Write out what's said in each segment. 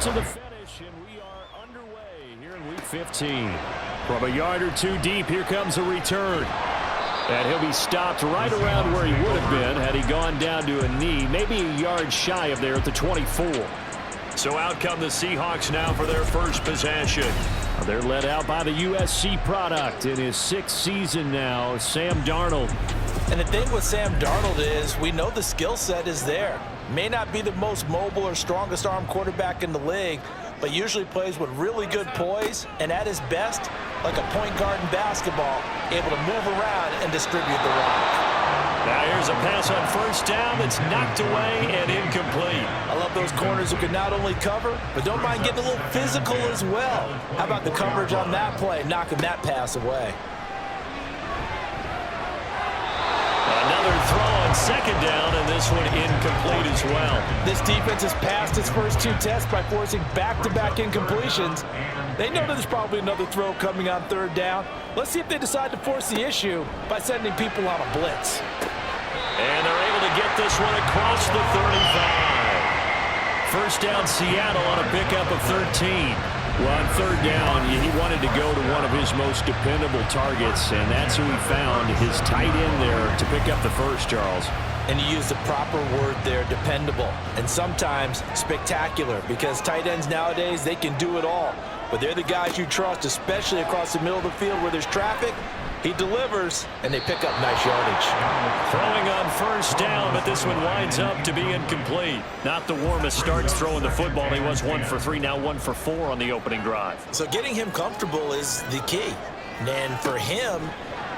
to the finish, and we are underway here in Week 15. From a yard or two deep, here comes a return. And he'll be stopped right around where he would have been had he gone down to a knee, maybe a yard shy of there at the 24. So out come the Seahawks now for their first possession. They're led out by the USC product in his 6th season now, Sam Darnold. And the thing with Sam Darnold is we know the skill set is there. May not be the most mobile or strongest arm quarterback in the league, but usually plays with really good poise, and at his best, like a point guard in basketball, able to move around and distribute the rock. Now here's a pass on first down that's knocked away and incomplete. I love those corners who can not only cover, but don't mind getting a little physical as well. How about the coverage on that play, knocking that pass away? Another throw on second down, and this one incomplete as well. This defense has passed its first 2 tests by forcing back-to-back incompletions. They know there's probably another throw coming on 3rd down. Let's see if they decide to force the issue by sending people on a blitz. And they're able to get this one across the 35. First down, Seattle on a pickup of 13. Well, on 3rd down, he wanted to go to one of his most dependable targets, and that's who he found, his tight end there, to pick up the first, Charles. And you use the proper word there, dependable, and sometimes spectacular, because tight ends nowadays, they can do it all. But they're the guys you trust, especially across the middle of the field where there's traffic. He delivers, and they pick up nice yardage. Throwing on first down, but this one winds up to be incomplete. Not the warmest starts throwing the football. He was 1 for 3, now 1 for 4 on the opening drive. So getting him comfortable is the key. And for him,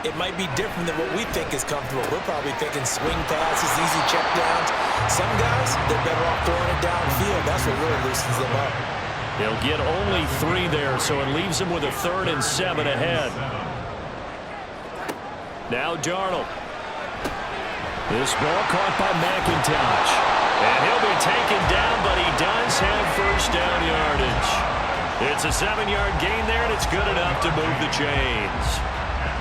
it might be different than what we think is comfortable. We're probably thinking swing passes, easy check downs. Some guys, they're better off throwing it downfield. That's what really loosens them up. He'll get only 3 there, so it leaves him with a 3rd and 7 ahead. Now Darnold. This ball caught by McIntosh. And he'll be taken down, but he does have first down yardage. It's a 7-yard gain there, and it's good enough to move the chains.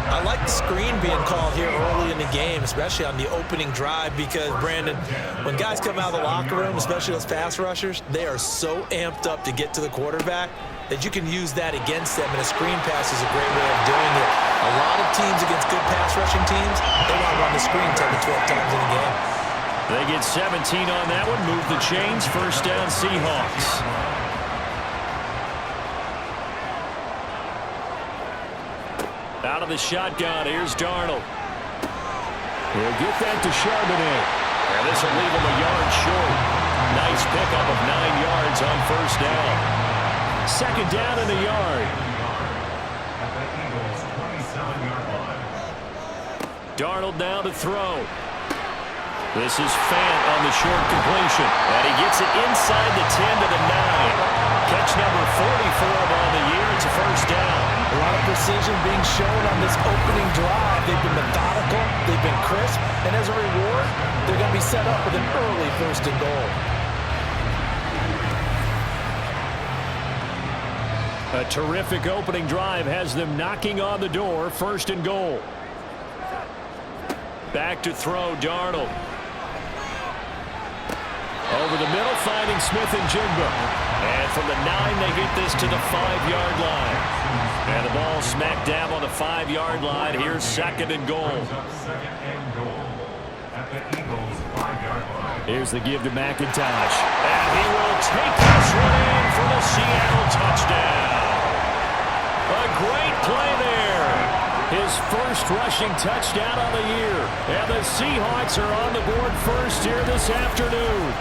I like the screen being called here early in the game, especially on the opening drive, because, Brandon, when guys come out of the locker room, especially those pass rushers, they are so amped up to get to the quarterback that you can use that against them, and a screen pass is a great way of doing it. A lot of teams against good pass rushing teams, they want to run the screen 10 to 12 times in a game. They get 17 on that one, move the chains, first down Seahawks. Out of the shotgun, here's Darnold. He'll get that to Charbonnet. And this will leave him a yard short. Nice pickup of 9 yards on first down. 2nd down in the yard. Darnold now to throw. This is Fant on the short completion. And he gets it inside the 10 to the 9. Catch number 44 on the year. It's a first down. A lot of precision being shown on this opening drive. They've been methodical, they've been crisp, and as a reward, they're going to be set up with an early 1st and goal. A terrific opening drive has them knocking on the door, 1st and goal. Back to throw, Darnold. Over the middle, finding Smith and Jigba. And from the 9, they get this to the 5-yard line. And the ball smack dab on the 5-yard line. Here's 2nd and goal. Here's the give to McIntosh. And he will take this one in for the Seattle touchdown. A great play there. His first rushing touchdown on the year. And the Seahawks are on the board first here this afternoon.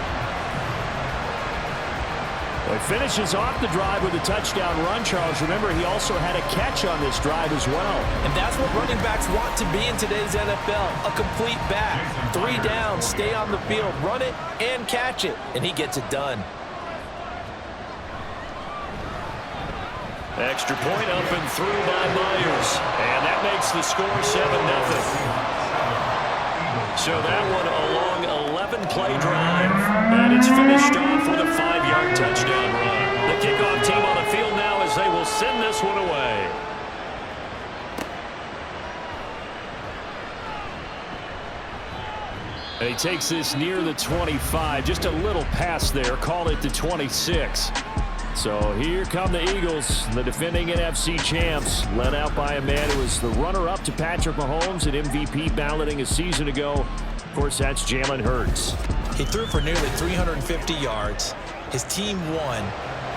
He finishes off the drive with a touchdown run, Charles. Remember, he also had a catch on this drive as well. And that's what running backs want to be in today's NFL, a complete back. 3 downs, stay on the field, run it, and catch it. And he gets it done. Extra point up and through by Myers. And that makes the score 7-0. So that one a long 11-play drive. And it's finished off with a 5-yard touchdown run. The kickoff team on the field now as they will send this one away. And he takes this near the 25. Just a little pass there. Call it the 26. So here come the Eagles, the defending NFC champs, led out by a man who was the runner-up to Patrick Mahomes at MVP balloting a season ago. Of course, that's Jalen Hurts. He threw for nearly 350 yards. His team won,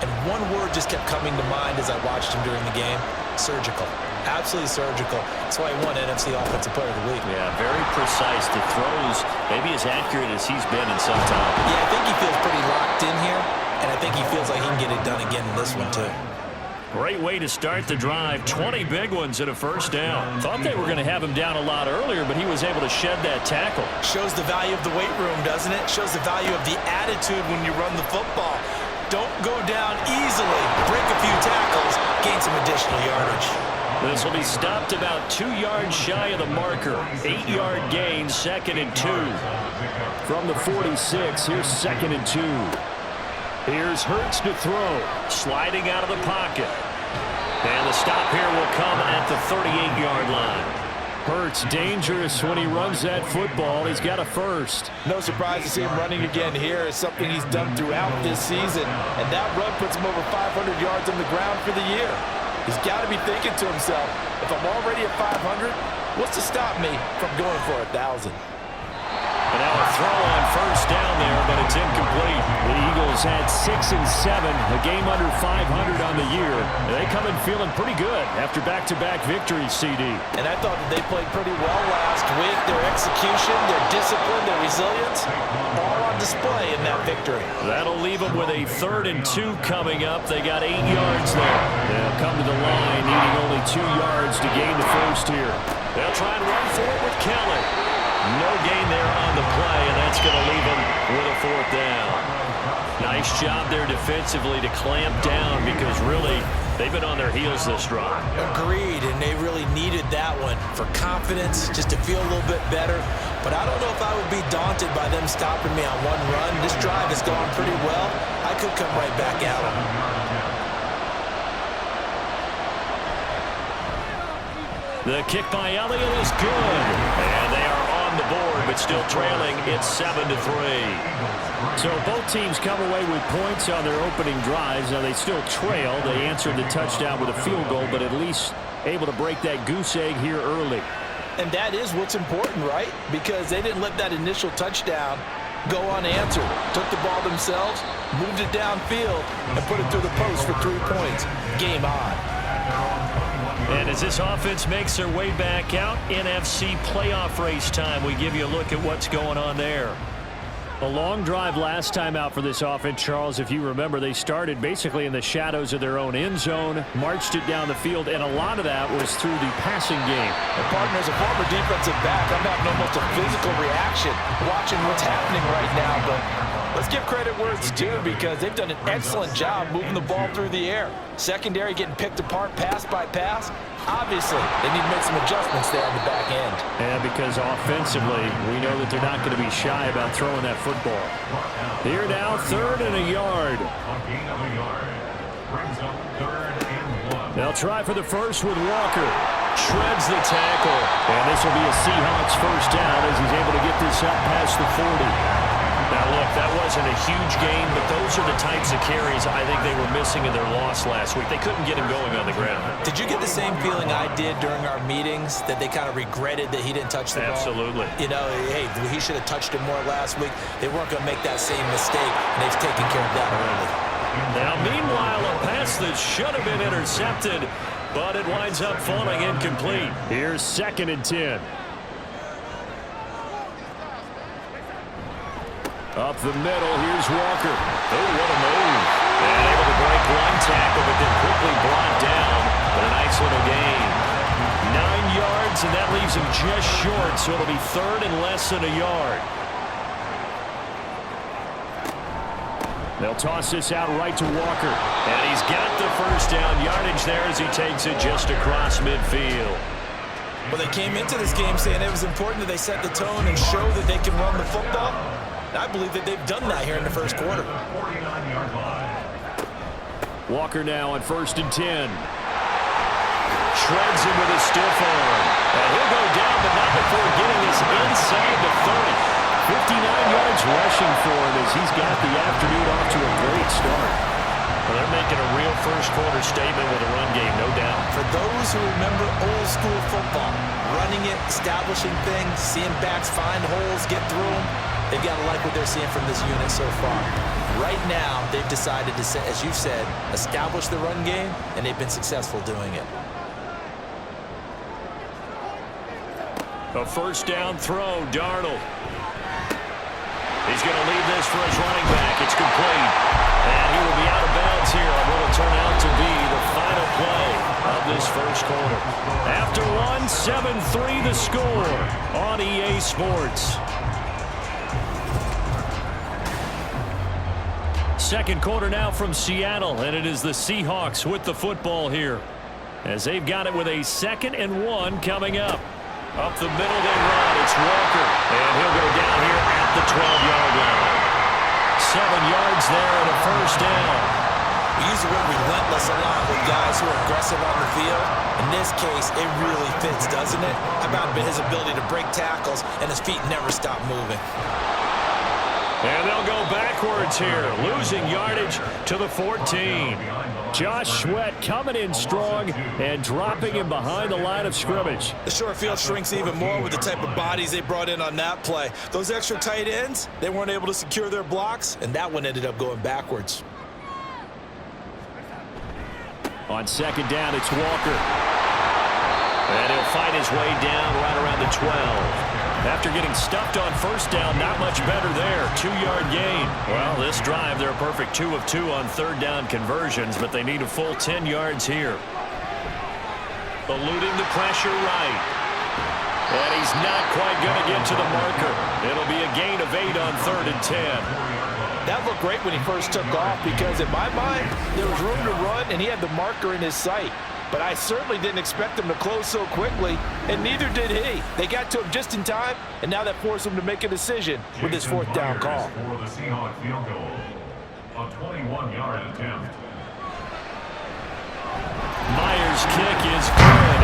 and one word just kept coming to mind as I watched him during the game: surgical. Absolutely surgical. That's why he won NFC Offensive Player of the Week. Yeah, very precise. The throws, maybe as accurate as he's been in some time. Yeah, I think he feels pretty locked in here, and I think he feels like he can get it done again in this one, too. Great way to start the drive. 20 big ones and a first down. Thought they were going to have him down a lot earlier, but he was able to shed that tackle. Shows the value of the weight room, doesn't it? Shows the value of the attitude when you run the football. Don't go down easily. Break a few tackles. Gain some additional yardage. This will be stopped about 2 yards shy of the marker. 8-yard gain, 2nd and 2. From the 46, here's 2nd and 2. Here's Hurts to throw, sliding out of the pocket. And the stop here will come at the 38-yard line. Hurts dangerous when he runs that football. He's got a first. No surprise to see him running again here. It's something he's done throughout this season. And that run puts him over 500 yards on the ground for the year. He's got to be thinking to himself, if I'm already at 500, what's to stop me from going for 1,000? And now a throw on first down there, but it's incomplete. The Eagles had 6 and 7, a game under 500 on the year. They come in feeling pretty good after back-to-back victories, CD. And I thought that they played pretty well last week. Their execution, their discipline, their resilience, all on display in that victory. That'll leave them with a 3rd and 2 coming up. They got 8 yards there. They'll come to the line, needing only 2 yards to gain the first here. They'll try and run for it with Kelly. No gain there on the play, and that's going to leave them with a 4th down. Nice job there defensively to clamp down, because really, they've been on their heels this drive. Agreed, and they really needed that one for confidence, just to feel a little bit better. But I don't know if I would be daunted by them stopping me on one run. This drive has gone pretty well. I could come right back at them. The kick by Elliott is good, and they are on the board, but still trailing. It's 7-3. So both teams come away with points on their opening drives. Now they still trail. They answered the touchdown with a field goal, but at least able to break that goose egg here early. And that is what's important, right? Because they didn't let that initial touchdown go unanswered. Took the ball themselves, moved it downfield, and put it through the post for 3 points. Game on. And as this offense makes their way back out, NFC playoff race time, we give you a look at what's going on there. A long drive last time out for this offense, Charles. If you remember, they started basically in the shadows of their own end zone, marched it down the field, and a lot of that was through the passing game. And partner, as a former defensive back, I'm having almost a physical reaction watching what's happening right now. But let's give credit where it's due, because they've done an excellent job moving the ball through the air. Secondary getting picked apart pass by pass. Obviously, they need to make some adjustments there on the back end. And because offensively, we know that they're not going to be shy about throwing that football. Here now, 3rd and a yard. They'll try for the first with Walker. Shreds the tackle. And this will be a Seahawks first down as he's able to get this up past the 40. Now, look, that wasn't a huge gain, but those are the types of carries I think they were missing in their loss last week. They couldn't get him going on the ground. Did you get the same feeling I did during our meetings, that they kind of regretted that he didn't touch the ball? Absolutely. You know, hey, he should have touched it more last week. They weren't going to make that same mistake, and they've taken care of that early. Now, meanwhile, a pass that should have been intercepted, but it winds up falling incomplete. Here's 2nd and 10. Up the middle, here's Walker. Oh, what a move. And able to break one tackle, but then quickly brought down. But a nice little gain. 9 yards, and that leaves him just short, so it'll be 3rd and less than a yard. They'll toss this out right to Walker. And he's got the first down yardage there as he takes it just across midfield. Well, they came into this game saying it was important that they set the tone and show that they can run the football. I believe that they've done that here in the first quarter. Walker now on 1st and 10. Shreds him with a stiff arm. And he'll go down, but not before getting us inside the 30. 59 yards rushing for him as he's got the afternoon off to a great start. Well, they're making a real first-quarter statement with a run game, no doubt. For those who remember old-school football, running it, establishing things, seeing backs find holes, get through them, they've got to like what they're seeing from this unit so far. Right now, they've decided to, as you said, establish the run game, and they've been successful doing it. A first down throw, Darnold. He's going to leave this for his running back. It's complete. And he will be out of bounds here on what will turn out to be the final play of this first quarter. After one, 7-3 the score on EA Sports. Second quarter now from Seattle, and it is the Seahawks with the football here, as they've got it with a 2nd and 1 coming up. Up the middle they run. It's Walker, and he'll go down here at the 12-yard line. 7 yards there and a first down. We use the word relentless a lot with guys who are aggressive on the field. In this case, it really fits, doesn't it? How about his ability to break tackles and his feet never stop moving? And they'll go backwards here, losing yardage to the 14. Josh Sweat coming in strong and dropping him behind the line of scrimmage. The short field shrinks even more with the type of bodies they brought in on that play. Those extra tight ends, they weren't able to secure their blocks, and that one ended up going backwards. On second down, it's Walker. And he'll fight his way down right around the 12. After getting stuffed on first down, not much better there. 2-yard gain. Well, this drive, they're a perfect 2 of 2 on third down conversions, but they need a full 10 yards here. Eluding the pressure right. And he's not quite going to get to the marker. It'll be a gain of 8 on 3rd and 10. That looked great when he first took off because, in my mind, there was room to run, and he had the marker in his sight. But I certainly didn't expect him to close so quickly, and neither did he. They got to him just in time, and now that forced him to make a decision with his 4th down call. For the Seahawks field goal, a 21-yard attempt. Myers' kick is good.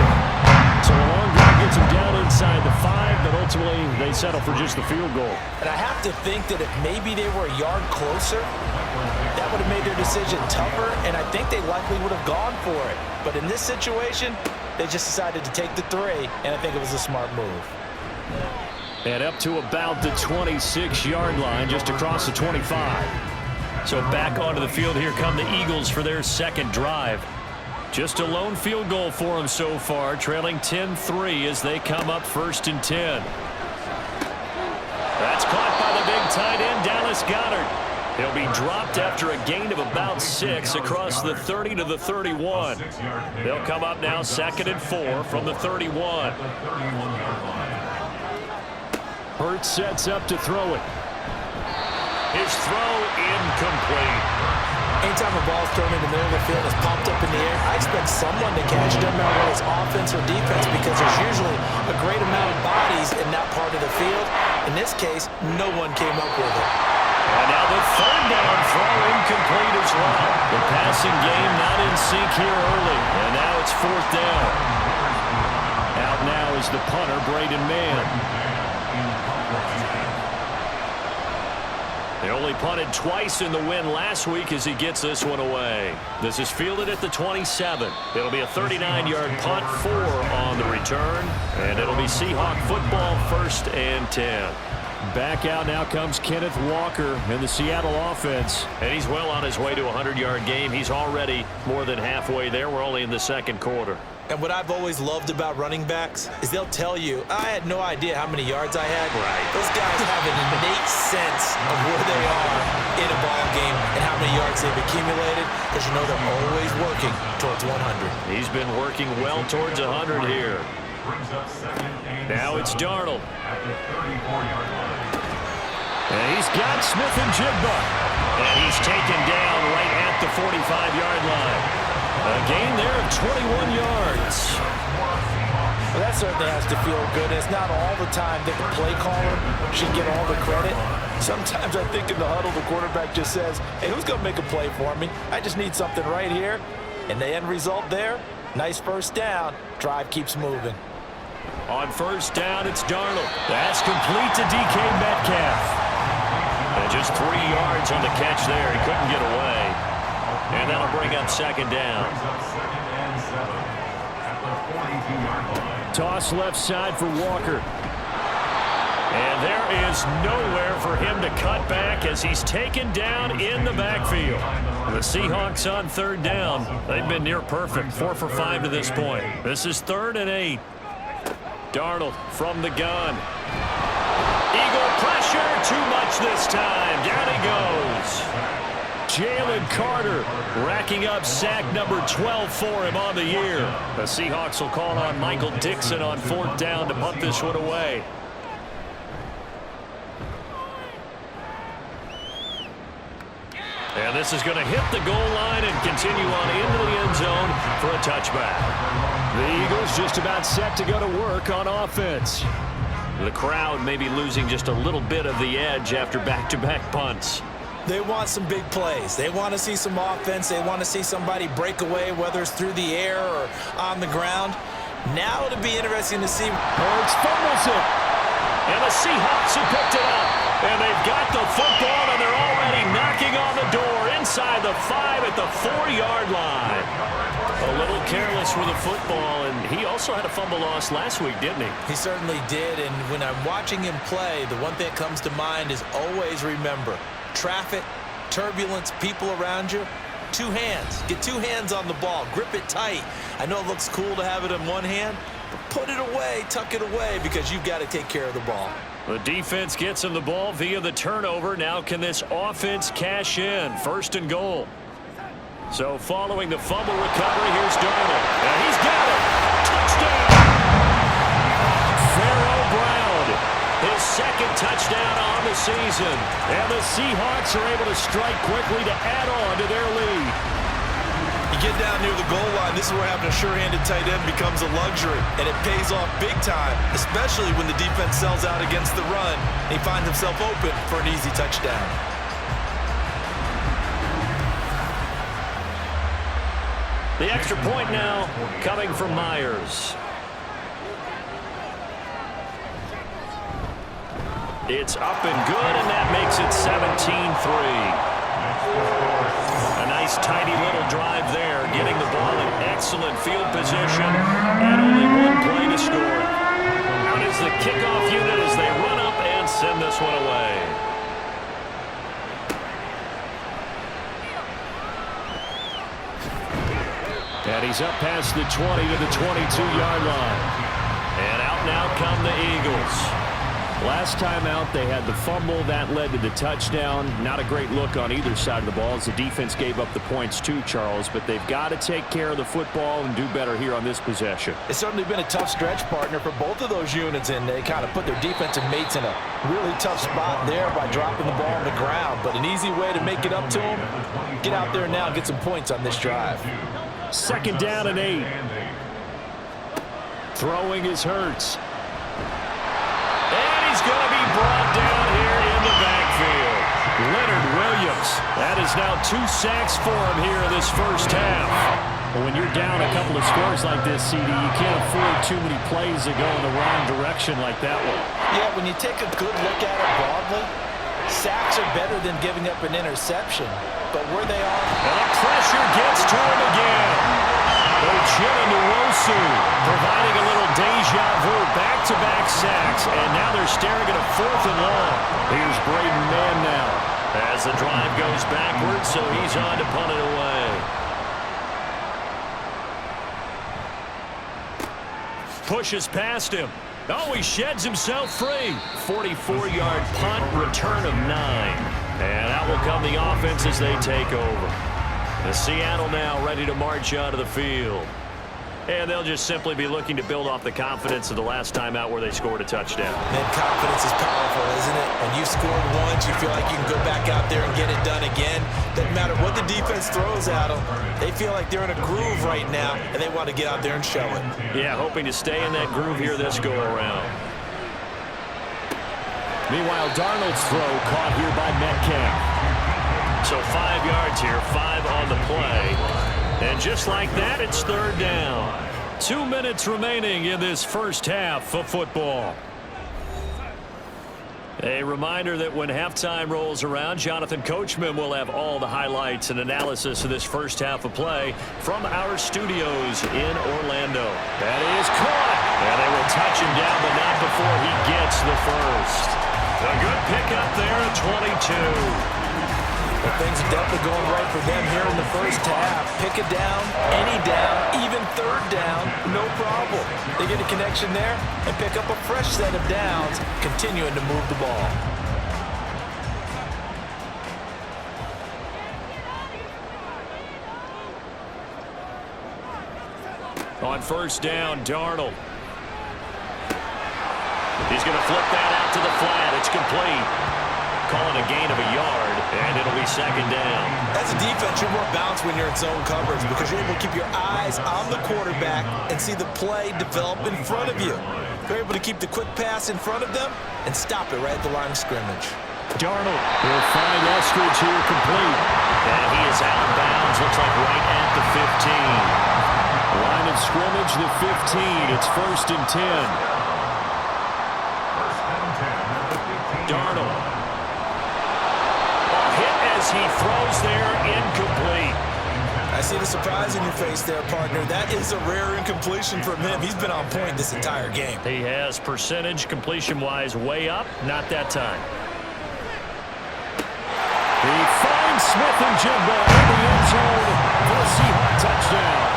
So a long guy gets him down inside the 5, but ultimately they settle for just the field goal. And I have to think that if maybe they were a yard closer, that would have made their decision tougher, and I think they likely would have gone for it. But in this situation, they just decided to take the 3, and I think it was a smart move. And up to about the 26-yard line, just across the 25. So back onto the field, here come the Eagles for their second drive. Just a lone field goal for them so far, trailing 10-3 as they come up 1st and 10. That's caught by the big tight end, Dallas Goedert. He'll be dropped after a gain of about 6 across the 30 to the 31. They'll come up now 2nd and 4 from the 31. Hurts sets up to throw it. His throw incomplete. Anytime a ball's thrown in the middle of the field and is popped up in the air, I expect someone to catch it, no matter whether it's offense or defense, because there's usually a great amount of bodies in that part of the field. In this case, no one came up with it. And now the 3rd down throw incomplete as well. The passing game not in sync here early. And now it's 4th down. Out now is the punter, Braden Mann. They only punted twice in the win last week as he gets this one away. This is fielded at the 27. It'll be a 39-yard punt, 4 on the return. And it'll be Seahawk football, 1st and 10. Back out now comes Kenneth Walker in the Seattle offense. And he's well on his way to a 100-yard game. He's already more than halfway there. We're only in the second quarter. And what I've always loved about running backs is they'll tell you, I had no idea how many yards I had. Right. Those guys have an innate sense of where they are in a ball game and how many yards they've accumulated, because you know they're always working towards 100. He's been working well towards 100 here. Now it's Darnold. And he's got Smith and Jigba. And he's taken down right at the 45-yard line. A gain there of 21 yards. Well, that certainly has to feel good. It's not all the time that the play caller should get all the credit. Sometimes I think in the huddle, the quarterback just says, hey, who's going to make a play for me? I just need something right here. And the end result there, nice first down. Drive keeps moving. On first down, it's Darnold. That's complete to DK Metcalf. And just 3 yards on the catch there. He couldn't get away. And that'll bring up second down. Toss left side for Walker. And there is nowhere for him to cut back as he's taken down in the backfield. The Seahawks on third down. They've been near perfect, 4 for 5 to this point. This is 3rd and 8. Darnold from the gun. Eagle pressure, too much this time. Down he goes. Jalen Carter racking up sack number 12 for him on the year. The Seahawks will call on Michael Dixon on 4th down to punt this one away. And this is going to hit the goal line and continue on into the end zone for a touchback. The Eagles just about set to go to work on offense. The crowd may be losing just a little bit of the edge after back-to-back punts. They want some big plays. They want to see some offense. They want to see somebody break away, whether it's through the air or on the ground. Now it'll be interesting to see. Hurts fumbles it. And the Seahawks have picked it up. And they've got the football, and they're already knocking on the door inside the 5 at the 4-yard line. A little careless with the football, and he also had a fumble loss last week, didn't he? He certainly did, and when I'm watching him play, the one thing that comes to mind is always remember, traffic, turbulence, people around you, 2 hands. Get 2 hands on the ball. Grip it tight. I know it looks cool to have it in one hand, but put it away, tuck it away, because you've got to take care of the ball. The defense gets him the ball via the turnover. Now can this offense cash in? 1st and goal. So following the fumble recovery, here's Darnold. And he's got it. Touchdown. Pharaoh Brown, his 2nd touchdown on the season. And the Seahawks are able to strike quickly to add on to their lead. You get down near the goal line, this is where having a sure-handed tight end becomes a luxury, and it pays off big time, especially when the defense sells out against the run. He finds himself open for an easy touchdown. The extra point now coming from Myers. It's up and good, and that makes it 17-3. A nice, tidy little drive there, getting the ball in excellent field position, and only 1 play to score. Out is the kickoff unit as they run up and send this one away. And he's up past the 20 to the 22-yard line. And out now come the Eagles. Last time out, they had the fumble. That led to the touchdown. Not a great look on either side of the ball as the defense gave up the points too, Charles. But they've got to take care of the football and do better here on this possession. It's certainly been a tough stretch, partner, for both of those units, and they kind of put their defensive mates in a really tough spot there by dropping the ball on the ground. But an easy way to make it up to them, get out there now and get some points on this drive. 2nd down and 8. Throwing is Hurts. And he's going to be brought down here in the backfield. Leonard Williams. That is now 2 sacks for him here in this first half. Well, when you're down a couple of scores like this, CD, you can't afford too many plays that go in the wrong direction like that one. Yeah, when you take a good look at it broadly, sacks are better than giving up an interception. But where they are... And the pressure gets to him again. Ochinowosu providing a little deja vu, back-to-back sacks, and now they're staring at a 4th and long. Here's Braden Mann now. As the drive goes backwards, so he's on to punt it away. Pushes past him. Oh, he sheds himself free. 44-yard punt, return of 9. And out will come the offense as they take over. The Seattle now ready to march onto the field. And they'll just simply be looking to build off the confidence of the last time out where they scored a touchdown. Man, confidence is powerful, isn't it? When you scored once, you feel like you can go back out there and get it done again. Doesn't matter what the defense throws at them. They feel like they're in a groove right now, and they want to get out there and show it. Yeah, hoping to stay in that groove here this go-around. Meanwhile, Darnold's throw caught here by Metcalf. So 5 yards here, 5 on the play. And just like that, it's 3rd down. 2 minutes remaining in this first half of football. A reminder that when halftime rolls around, Jonathan Coachman will have all the highlights and analysis of this first half of play from our studios in Orlando. That is caught. And they will touch him down, but not before he gets the first. A good pickup there at 22. Well, things are definitely going right for them here in the first half. Pick a down, any down, even third down, no problem. They get a connection there and pick up a fresh set of downs, continuing to move the ball. On first down, Darnold. He's going to flip that out to the flat. It's complete. Calling a gain of a yard, and it'll be second down. As a defense, you're more balanced when you're in zone coverage because you're able to keep your eyes on the quarterback and see the play develop in front of you. You're able to keep the quick pass in front of them and stop it right at the line of scrimmage. Darnold will find Eskridge here complete. And he is out of bounds, looks like right at the 15. Line of scrimmage, the 15. It's 1st and 10. Darnold. He throws there, incomplete. I see the surprise in your face there, partner. That is a rare incompletion from him. He's been on point this entire game. He has percentage completion-wise way up, not that time. He finds Smith and Jigba in the end zone for a Seahawks touchdown.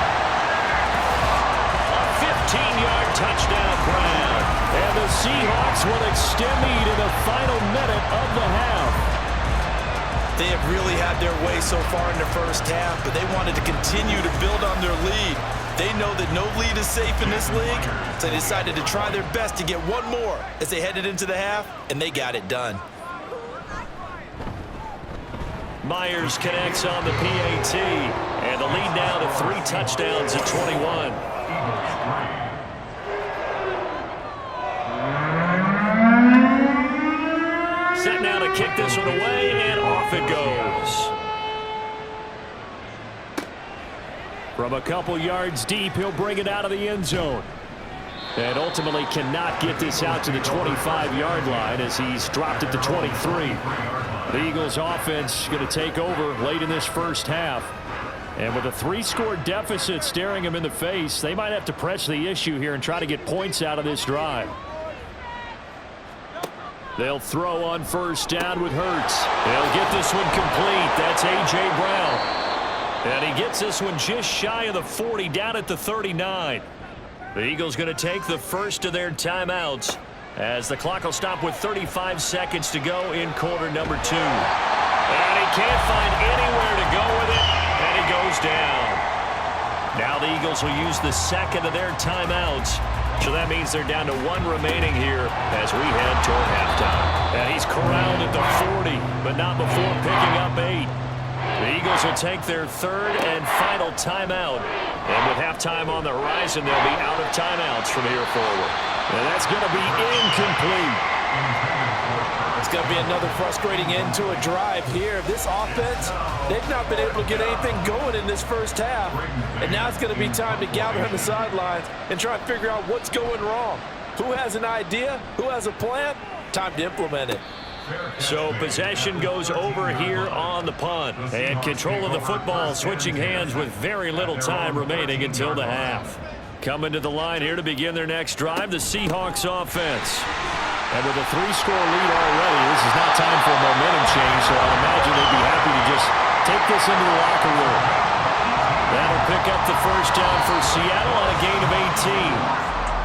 A 15-yard touchdown grab. And the Seahawks will extend lead in the final minute of the half. They have really had their way so far in the first half, but they wanted to continue to build on their lead. They know that no lead is safe in this league, so they decided to try their best to get one more as they headed into the half, and they got it done. Myers connects on the PAT, and the lead now to 3 touchdowns at 21. Set now to kick this one away, and off it goes. From a couple yards deep, he'll bring it out of the end zone. And ultimately cannot get this out to the 25-yard line as he's dropped it to 23. The Eagles offense going to take over late in this first half. And with a 3-score deficit staring him in the face, they might have to press the issue here and try to get points out of this drive. They'll throw on first down with Hurts. They'll get this one complete. That's A.J. Brown. And he gets this one just shy of the 40, down at the 39. The Eagles going to take the first of their timeouts as the clock will stop with 35 seconds to go in quarter number 2. And he can't find anywhere to go with it, and he goes down. Now the Eagles will use the second of their timeouts. So that means they're down to 1 remaining here as we head toward halftime. And he's corralled at the 40, but not before picking up 8. The Eagles will take their third and final timeout. And with halftime on the horizon, they'll be out of timeouts from here forward. And that's going to be incomplete. It's going to be another frustrating end to a drive here. This offense, they've not been able to get anything going in this first half. And now it's going to be time to gather on the sidelines and try and figure out what's going wrong. Who has an idea? Who has a plan? Time to implement it. So possession goes over here on the punt. And control of the football switching hands with very little time remaining until the half. Coming to the line here to begin their next drive, the Seahawks offense. And with a 3-score lead already, this is not time for a momentum change, so I imagine they'd be happy to just take this into the locker room. That'll pick up the first down for Seattle on a gain of 18.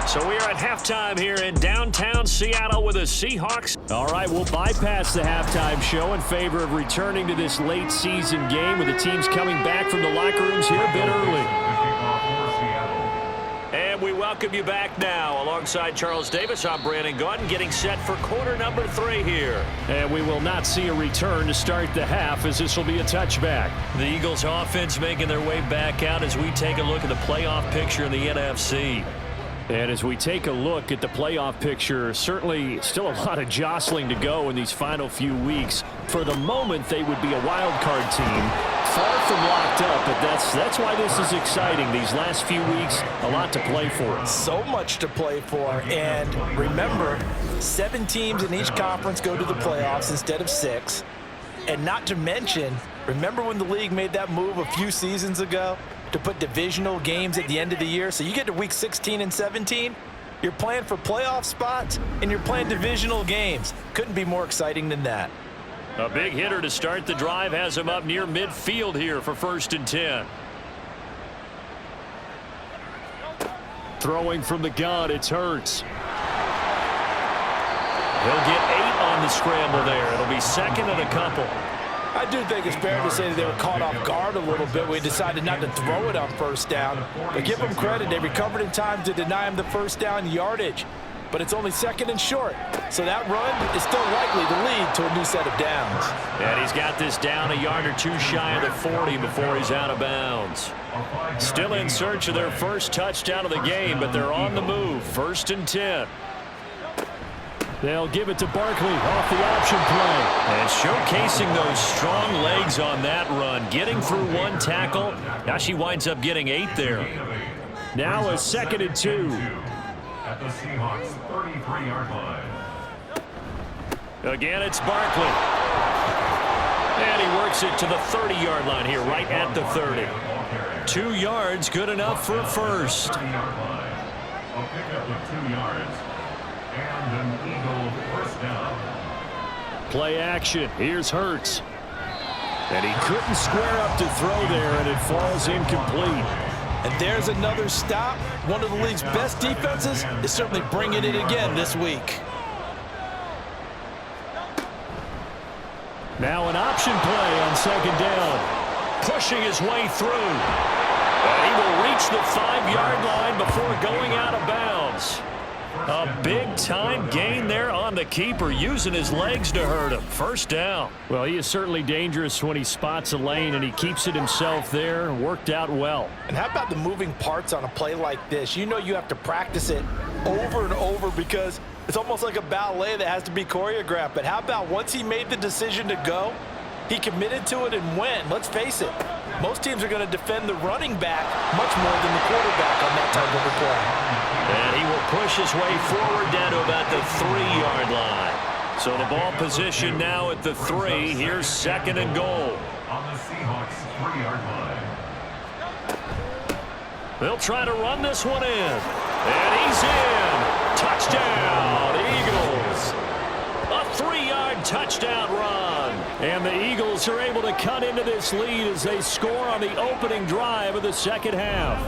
So we are at halftime here in downtown Seattle with the Seahawks. All right, we'll bypass the halftime show in favor of returning to this late season game with the teams coming back from the locker rooms here a bit early. And we welcome you back now. Alongside Charles Davis, I'm Brandon Gaudin, getting set for quarter number 3 here. And we will not see a return to start the half, as this will be a touchback. The Eagles offense making their way back out as we take a look at the playoff picture in the NFC. And as we take a look at the playoff picture, certainly still a lot of jostling to go in these final few weeks. For the moment, they would be a wild card team, far from locked up, but that's why this is exciting. These last few weeks, a lot to play for. So much to play for, and remember, 7 teams in each conference go to the playoffs instead of 6. And not to mention, remember when the league made that move a few seasons ago to put divisional games at the end of the year? So you get to week 16 and 17, you're playing for playoff spots, and you're playing divisional games. Couldn't be more exciting than that. A big hitter to start the drive has him up near midfield here for 1st and 10. Throwing from the gun, it's Hurts. He'll get 8 on the scramble there. It'll be 2nd and a couple. I do think it's fair to say that they were caught off guard a little bit. We decided not to throw it on 1st down. But give them credit. They recovered in time to deny him the 1st down yardage. But it's only 2nd and short. So that run is still likely to lead to a new set of downs. And he's got this down a yard or 2 shy of the 40 before he's out of bounds. Still in search of their first touchdown of the game, but they're on the move. 1st and 10. They'll give it to Barkley off the option play. And showcasing those strong legs on that run. Getting through 1 tackle. Now she winds up getting 8 there. Now a 2nd and 2. At the Seahawks 33-yard line. Again, it's Barkley. And he works it to the 30-yard line here, right at the 30. 2 yards, good enough for a first. 30-yard line. A pickup of 2 yards. And an Eagle first down. Play action. Here's Hurts. And he couldn't square up to throw there, and it falls incomplete. And there's another stop. One of the league's best defenses is certainly bringing it again this week. Now an option play on 2nd down. Pushing his way through. And he will reach the 5-yard line before going out of bounds. A big-time gain there on the keeper, using his legs to hurt him. 1st down. Well, he is certainly dangerous when he spots a lane, and he keeps it himself there. Worked out well. And how about the moving parts on a play like this? You know you have to practice it over and over because it's almost like a ballet that has to be choreographed. But how about once he made the decision to go, he committed to it and went. Let's face it, most teams are going to defend the running back much more than the quarterback on that type of a play. And he will push his way forward down to about the 3-yard line. So the ball position now at the 3. Here's 2nd and goal. On the Seahawks 3-yard line. They'll try to run this one in. And he's in. Touchdown, Eagles. A 3-yard touchdown run. And the Eagles are able to cut into this lead as they score on the opening drive of the 2nd half.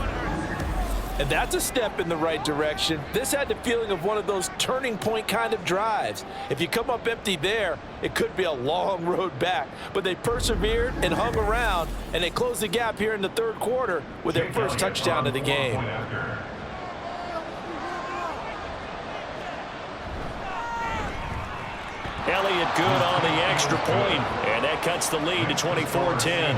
And that's a step in the right direction. This had the feeling of one of those turning point kind of drives. If you come up empty there, it could be a long road back. But they persevered and hung around, and they closed the gap here in the 3rd quarter with their first touchdown of the game. Elliott good on the extra point, and that cuts the lead to 24-10.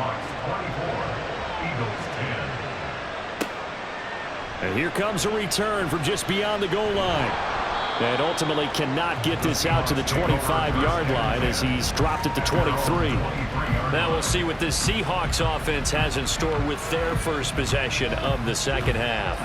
And here comes a return from just beyond the goal line. And ultimately cannot get this out to the 25-yard line as he's dropped at the 23. Now we'll see what this Seahawks offense has in store with their first possession of the 2nd half.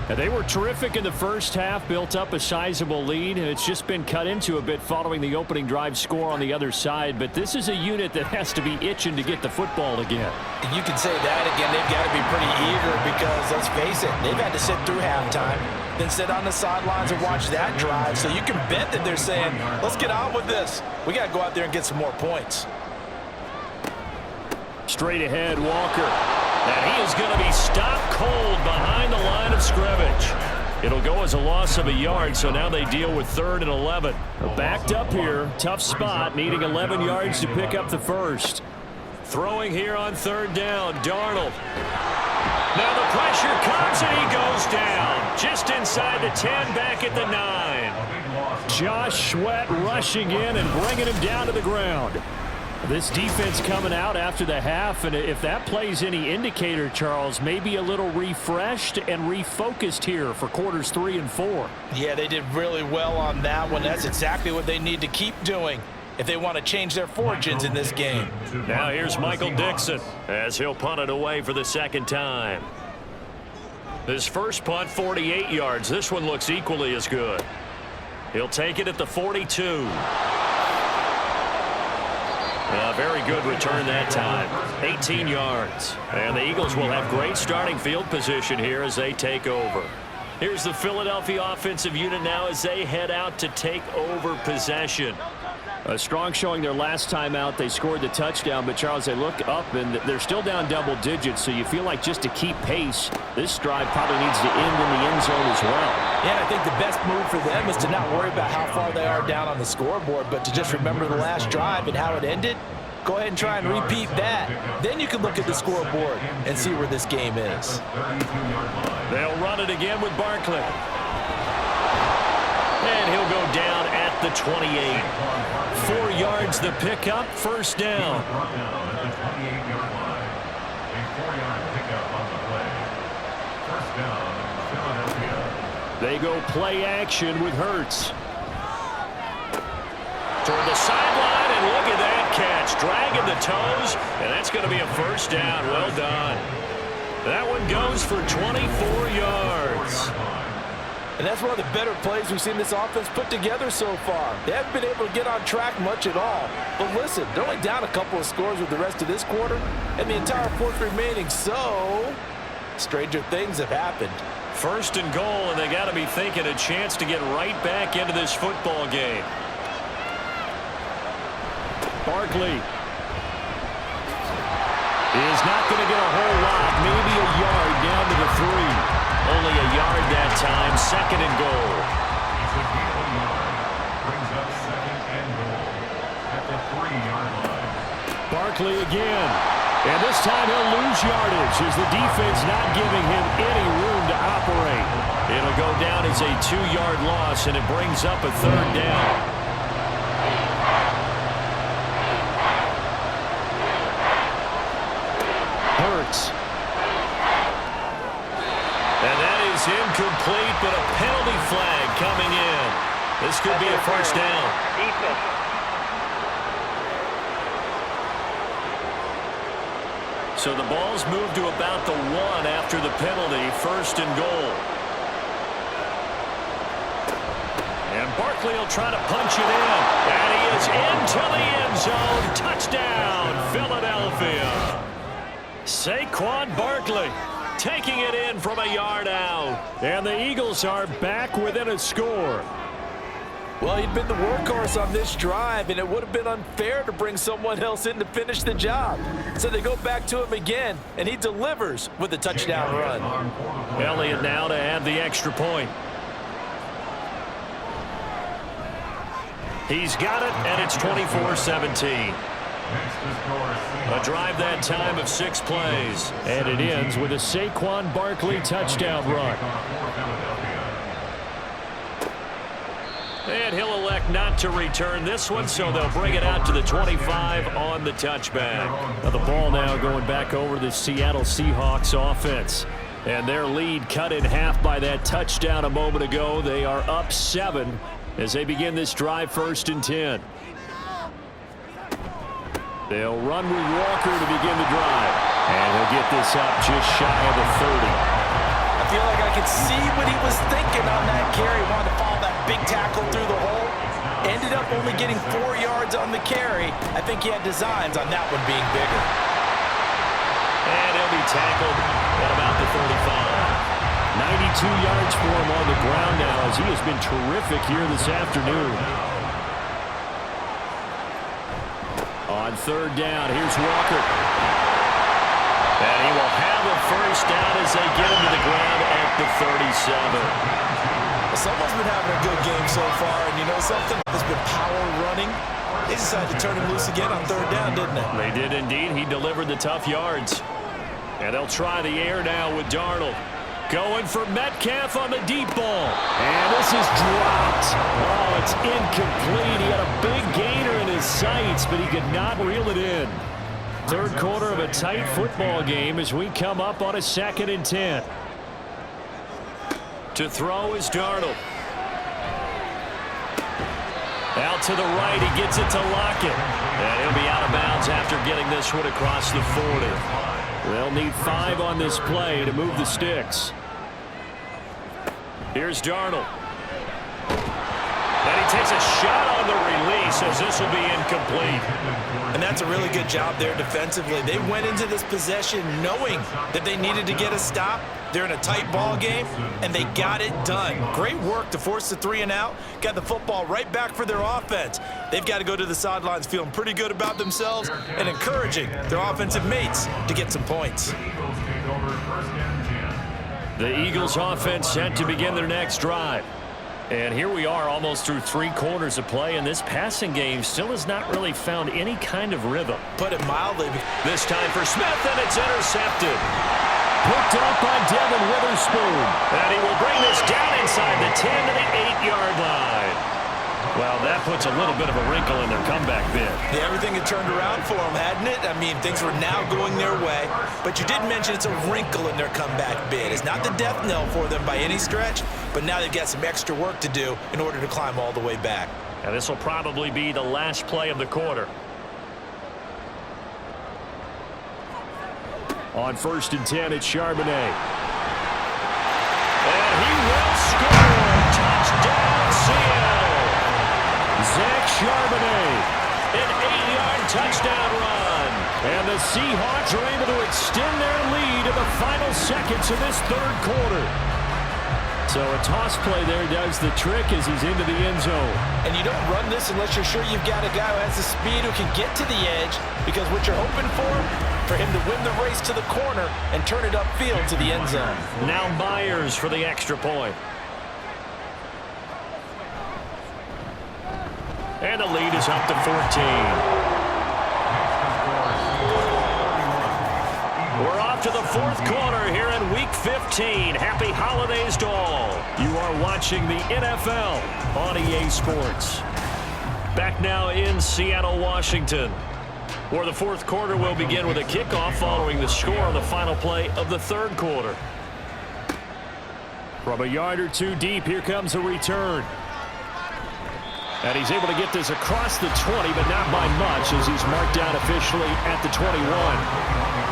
And they were terrific in the 1st half, built up a sizable lead, and it's just been cut into a bit following the opening drive score on the other side. But this is a unit that has to be itching to get the football again. And you can say that again. They've got to be pretty eager because, let's face it, they've had to sit through halftime, then sit on the sidelines and watch that drive. So you can bet that they're saying, let's get on with this. We got to go out there and get some more points. Straight ahead, Walker. And he is going to be stopped cold behind the line of scrimmage. It'll go as a loss of a yard, so now they deal with 3rd and 11. Backed up here, tough spot, needing 11 yards to pick up the first. Throwing here on 3rd down, Darnold. Now the pressure comes and he goes down. Just inside the 10, back at the 9. Josh Sweat rushing in and bringing him down to the ground. This defense coming out after the half, and if that plays any indicator, Charles, maybe a little refreshed and refocused here for quarters 3 and 4. Yeah, they did really well on that one. That's exactly what they need to keep doing if they want to change their fortunes in this game. Now here's Michael Dixon as he'll punt it away for the second time. His first punt, 48 yards. This one looks equally as good. He'll take it at the 42. A very good return that time. 18 yards. And the Eagles will have great starting field position here as they take over. Here's the Philadelphia offensive unit now as they head out to take over possession. A strong showing their last time out. They scored the touchdown, but Charles, they look up and they're still down double digits, so you feel like just to keep pace, this drive probably needs to end in the end zone as well. Yeah, I think the best move for them is to not worry about how far they are down on the scoreboard, but to just remember the last drive and how it ended. Go ahead and try and repeat that. Then you can look at the scoreboard and see where this game is. They'll run it again with Barkley. And he'll go down at the 28. 4 yards the pickup, first down. They go play action with Hurts. Toward the sideline, and look at that catch. Dragging the toes, and that's going to be a first down. Well done. That one goes for 24 yards. And that's one of the better plays we've seen this offense put together so far. They haven't been able to get on track much at all. But listen, they're only down a couple of scores with the rest of this quarter, and the entire fourth remaining, so stranger things have happened. First and goal, and they got to be thinking a chance to get right back into this football game. Barkley is not going to get a whole lot, maybe a yard down to the 3. Only a yard that time, second and goal. Barkley again. And this time he'll lose yardage as the defense not giving him any room to operate. It'll go down as a 2-yard loss, and it brings up a third down. Hurts. And that is incomplete, but a penalty flag coming in. This could be a first down. So the ball's moved to about the 1 after the penalty, first and goal. And Barkley will try to punch it in. And he is into the end zone. Touchdown, Philadelphia. Saquon Barkley taking it in from a yard out. And the Eagles are back within a score. Well, he'd been the workhorse on this drive, and it would have been unfair to bring someone else in to finish the job. So they go back to him again, and he delivers with a touchdown run. Elliott now to add the extra point. He's got it, and it's 24-17. A drive that time of 6 plays. And it ends with a Saquon Barkley touchdown run. And he'll elect not to return this one, so they'll bring it out to the 25 on the touchback. Now the ball now going back over the Seattle Seahawks offense. And their lead cut in half by that touchdown a moment ago. They are up 7 as they begin this drive, first and 10. They'll run with Walker to begin the drive. And he'll get this up just shy of the 30. I feel like I could see what he was thinking on that carry. Wanted to follow that big tackle through the hole. Ended up only getting 4 yards on the carry. I think he had designs on that one being bigger. And he'll be tackled at about the 35. 92 yards for him on the ground now as he has been terrific here this afternoon. On third down, here's Walker. And he will have a first down as they get him to the ground at the 37. Someone's been having a good game so far, and you know something? There's been power running. They decided to turn him loose again on third down, didn't they? They did indeed. He delivered the tough yards. And they'll try the air now with Darnold. Going for Metcalf on the deep ball. And this is dropped. Oh, it's incomplete. He had a big gainer in his his sights, but he could not reel it in. Third quarter of a tight football game as we come up on a 2nd and 10. To throw is Darnold. Out to the right, he gets it to Lockett. And he'll be out of bounds after getting this one across the 40. They'll need 5 on this play to move the sticks. Here's Darnold. And he takes a shot on the release as this will be incomplete. And that's a really good job there defensively. They went into this possession knowing that they needed to get a stop. They're in a tight ball game, and they got it done. Great work to force the 3 and out. Got the football right back for their offense. They've got to go to the sidelines feeling pretty good about themselves and encouraging their offensive mates to get some points. The Eagles offense set to begin their next drive. And here we are almost through 3 quarters of play, and this passing game still has not really found any kind of rhythm. Put it mildly. This time for Smith, and it's intercepted. Picked up by Devin Witherspoon. And he will bring this down inside the 10 to the 8-yard line. Well, that puts a little bit of a wrinkle in their comeback bid. Yeah, everything had turned around for them, hadn't it? I mean, things were now going their way. But you did mention it's a wrinkle in their comeback bid. It's not the death knell for them by any stretch, but now they've got some extra work to do in order to climb all the way back. And this will probably be the last play of the quarter. On 1st and 10, it's Charbonnet. And he will score! Touchdown, Seattle! Zach Charbonnet, an 8-yard touchdown run. And the Seahawks are able to extend their lead in the final seconds of this 3rd quarter. So a toss play there does the trick as he's into the end zone. And you don't run this unless you're sure you've got a guy who has the speed who can get to the edge, because what you're hoping for him to win the race to the corner and turn it upfield to the end zone. Now Myers for the extra point. And the lead is up to 14. We're off to the 4th quarter here in Week 15. Happy holidays to all. You are watching the NFL on EA Sports. Back now in Seattle, Washington, where the 4th quarter will begin with a kickoff following the score on the final play of the 3rd quarter. From a yard or 2 deep, here comes a return. And he's able to get this across the 20, but not by much, as he's marked down officially at the 21.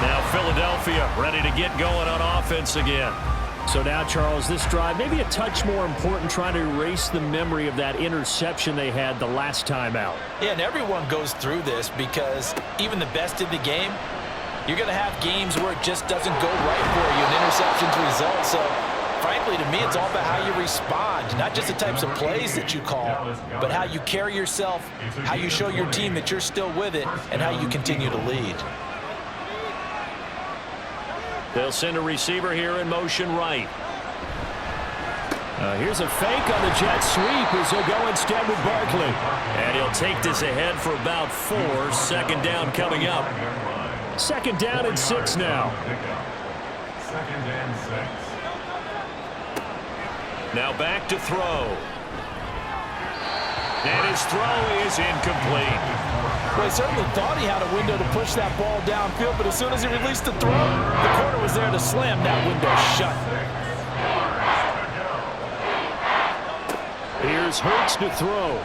Now Philadelphia ready to get going on offense again. So now, Charles, this drive maybe a touch more important, trying to erase the memory of that interception they had the last time out. Yeah, and everyone goes through this, because even the best in the game, you're going to have games where it just doesn't go right for you, and interceptions result. So frankly, to me, it's all about how you respond, not just the types of plays that you call, but how you carry yourself, how you show your team that you're still with it, and how you continue to lead. They'll send a receiver here in motion right. Here's a fake on the jet sweep as he'll go instead with Barkley. And he'll take this ahead for about 4. 2nd down coming up. 2nd down and 6 now. 2nd and 6. Now back to throw. And his throw is incomplete. Well, he certainly thought he had a window to push that ball downfield, but as soon as he released the throw, the corner was there to slam that window shut. Here's Hurts to throw.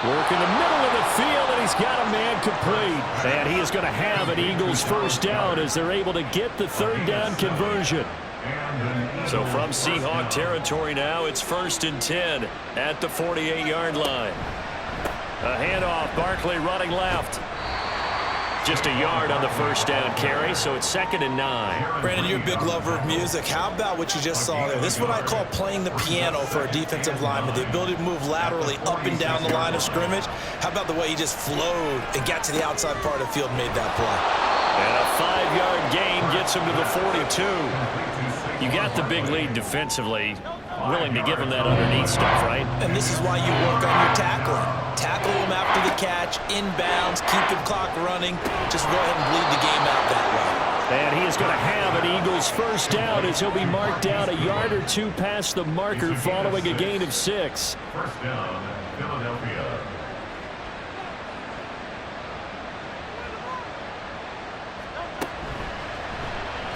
Work in the middle of the field, and he's got a man complete. And he is going to have an Eagles 1st down as they're able to get the 3rd down conversion. So from Seahawk territory now, it's 1st and 10 at the 48-yard line. A handoff, Barkley running left. Just a yard on the 1st down carry, so it's 2nd and 9. Brandon, you're a big lover of music. How about what you just saw there? This is what I call playing the piano for a defensive lineman, the ability to move laterally up and down the line of scrimmage. How about the way he just flowed and got to the outside part of the field and made that play? And a 5-yard gain gets him to the 42. You got the big lead defensively, willing to give him that underneath stuff, right? And this is why you work on your tackling. Tackle him after the catch, inbounds, keep the clock running. Just go ahead and bleed the game out that way. And he is going to have an Eagles 1st down as he'll be marked down a yard or 2 past the marker following a gain of 6. 1st down, Philadelphia.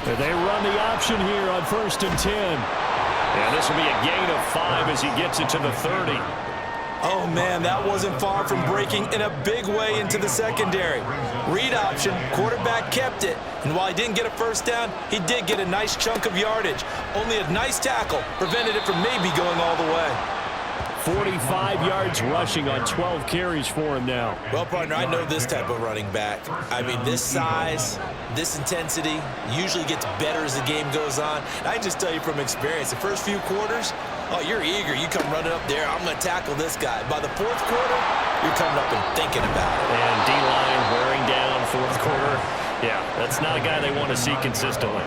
And they run the option here on 1st and 10. And this will be a gain of 5 as he gets it to the 30. Oh, man, that wasn't far from breaking in a big way into the secondary. Read option, quarterback kept it. And while he didn't get a first down, he did get a nice chunk of yardage. Only a nice tackle prevented it from maybe going all the way. 45 yards rushing on 12 carries for him now. Well, partner, I know this type of running back. I mean, this size, this intensity usually gets better as the game goes on. And I can just tell you from experience, the first few quarters, oh, you're eager. You come running up there, I'm going to tackle this guy. By the 4th quarter, you're coming up and thinking about it. And D-line wearing down 4th quarter. Yeah, that's not a guy they want to see consistently.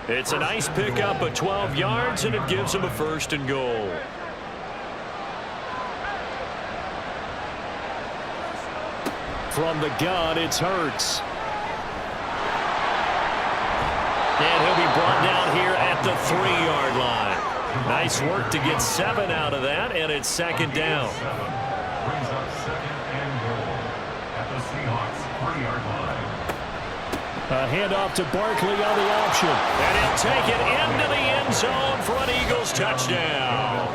It's a nice pickup of 12 yards, and it gives him a 1st and goal. From the gun, it's Hurts. And he'll be brought down here at the 3-yard line. Nice work to get 7 out of that, and it's 2nd down. Brings up 2nd and goal at the Seahawks 3-yard line. A handoff to Barkley on the option. And he'll take it into the end zone for an Eagles touchdown.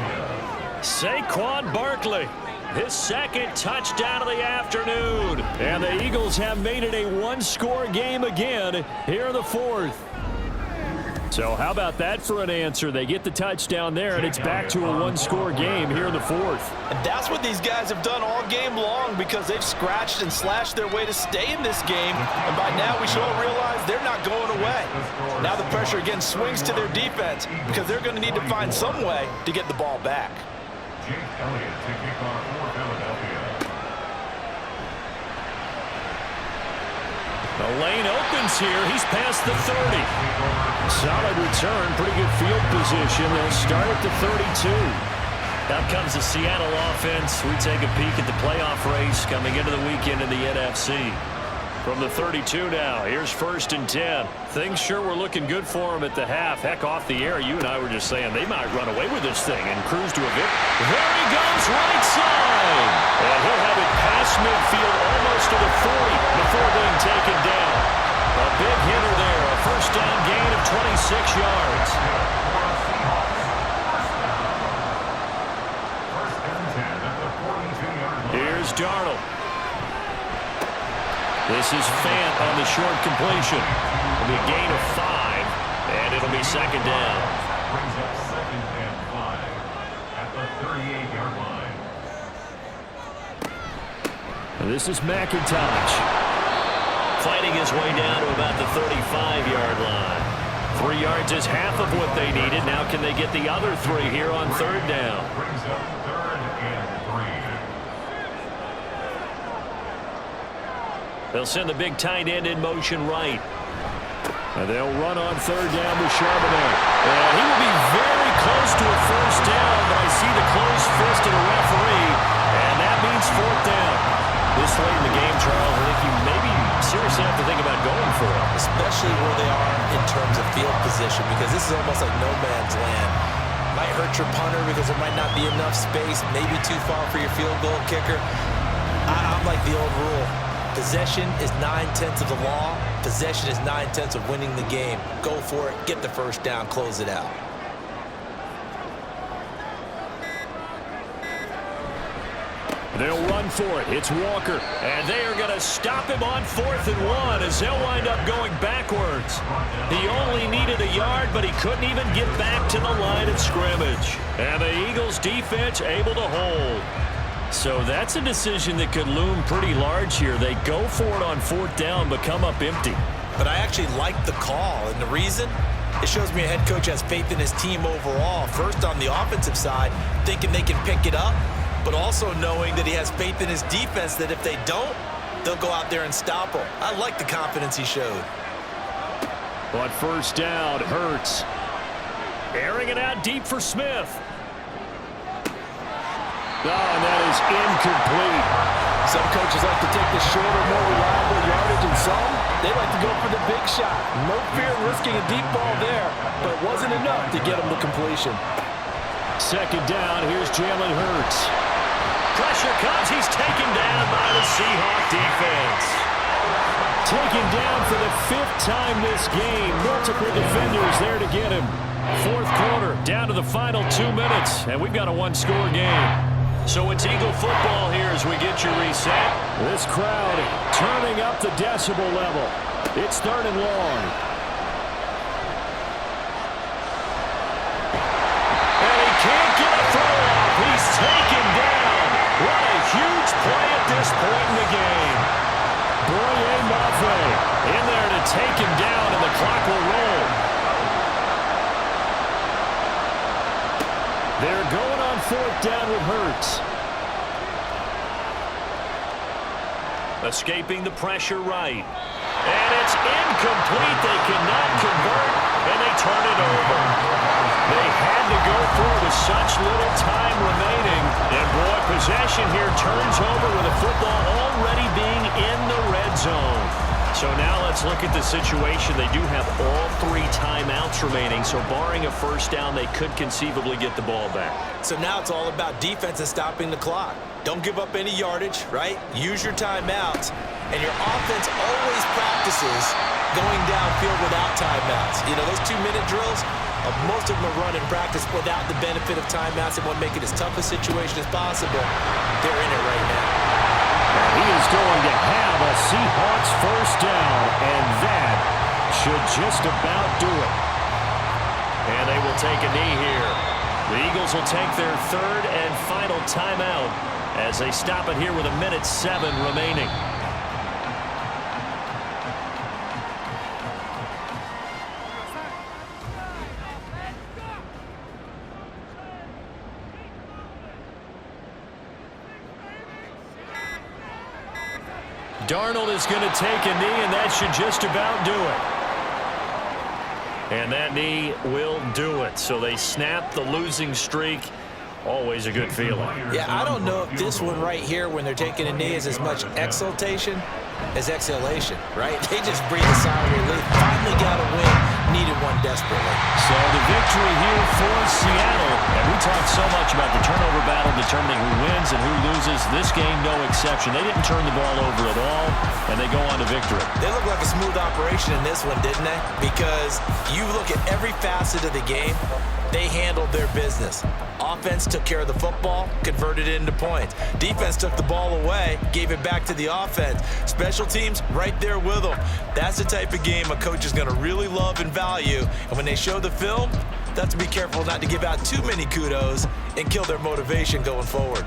Saquon Barkley, his 2nd touchdown of the afternoon. And the Eagles have made it a 1-score game again here in the 4th. So how about that for an answer? They get the touchdown there, and it's back to a 1-score game here in the 4th. And that's what these guys have done all game long because they've scratched and slashed their way to stay in this game. And by now, we should all realize they're not going away. Now the pressure again swings to their defense because they're going to need to find some way to get the ball back. Jake Elliott to kick off for Philadelphia. The lane opens here. He's past the 30. Solid return. Pretty good field position. They'll start at the 32. Out comes the Seattle offense. We take a peek at the playoff race coming into the weekend in the NFC. From the 32 now, here's 1st and 10. Things sure were looking good for him at the half. Heck, off the air, you and I were just saying they might run away with this thing and cruise to a victory. There he goes, right side. And he'll have it past midfield almost to the 40 before being taken down. A big hitter there, a 1st down gain of 26 yards. Here's Darnold. This is Fant on the short completion. It'll be a gain of 5, and it'll be 2nd down. Brings up 2nd and 5 at the 38-yard line. And this is McIntosh. Fighting his way down to about the 35-yard line. 3 yards is half of what they needed. Now can they get the other 3 here on 3rd down? Brings up 3rd and 3. They'll send the big tight end in motion right. And they'll run on 3rd down with Charbonnet. And he will be very close to a 1st down, but I see the closed fist of the referee, and that means 4th down. This late in the game, Charles, I think you maybe seriously have to think about going for it. Especially where they are in terms of field position because this is almost like no man's land. Might hurt your punter because there might not be enough space, maybe too far for your field goal kicker. I'm like the old rule. Possession is 9/10 of the law. Possession is 9/10 of winning the game. Go for it. Get the 1st down. Close it out. They'll run for it. It's Walker. And they are going to stop him on 4th and 1 as they'll wind up going backwards. He only needed a yard, but he couldn't even get back to the line of scrimmage. And the Eagles defense able to hold. So that's a decision that could loom pretty large here. They go for it on 4th down, but come up empty. But I actually like the call, and the reason? It shows me a head coach has faith in his team overall. First, on the offensive side, thinking they can pick it up, but also knowing that he has faith in his defense that if they don't, they'll go out there and stop them. I like the confidence he showed. On 1st down, Hurts. Airing it out deep for Smith. Oh, and that is incomplete. Some coaches like to take the shorter, more reliable yardage, and some, they like to go for the big shot. No fear in risking a deep ball there, but it wasn't enough to get them to completion. 2nd down, here's Jalen Hurts. Pressure comes, he's taken down by the Seahawks defense. Taken down for the 5th time this game. Multiple defenders there to get him. 4th quarter, down to the final 2 minutes, and we've got a one-score game. So it's Eagle football here as we get you reset. This crowd turning up the decibel level. It's 3rd and long. And he can't get a throw off. He's taken down. What a huge play at this point in the game. Boye Mafe In there to take him down, and the clock will roll. They're going on 4th down with Hurts. Escaping the pressure right. And it's incomplete. They cannot convert, and they turn it over. They had to go for it with such little time remaining. And, boy, possession here turns over with the football already being in the red zone. So now let's look at the situation. They do have all 3 timeouts remaining, so barring a first down, they could conceivably get the ball back. So now it's all about defense and stopping the clock. Don't give up any yardage, right? Use your timeouts. And your offense always practices going downfield without timeouts. You know, those 2-minute drills, most of them are run in practice without the benefit of timeouts. They want to make it as tough a situation as possible. They're in it right now. And he is going to have a Seahawks first down, and that should just about do it. And they will take a knee here. The Eagles will take their 3rd and final timeout as they stop it here with 1:07 remaining. Darnold is going to take a knee, and that should just about do it. And that knee will do it. So they snap the losing streak. Always a good feeling. Yeah, I don't know if this one right here, when they're taking a knee, is as much exultation as exhalation, right? They just breathe a sigh of relief. Finally got a win. Needed one desperately. So the victory here for Seattle. And we talked so much about the turnover battle determining who wins and who loses. This game, no exception. They didn't turn the ball over at all, and they go on to victory. They look like a smooth operation in this one, didn't they? Because you look at every facet of the game, they handled their business. Offense took care of the football, converted it into points. Defense took the ball away, gave it back to the offense. Special teams, right there with them. That's the type of game a coach is going to really love and value. And when they show the film, they have to be careful not to give out too many kudos and kill their motivation going forward.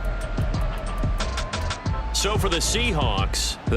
So for the Seahawks,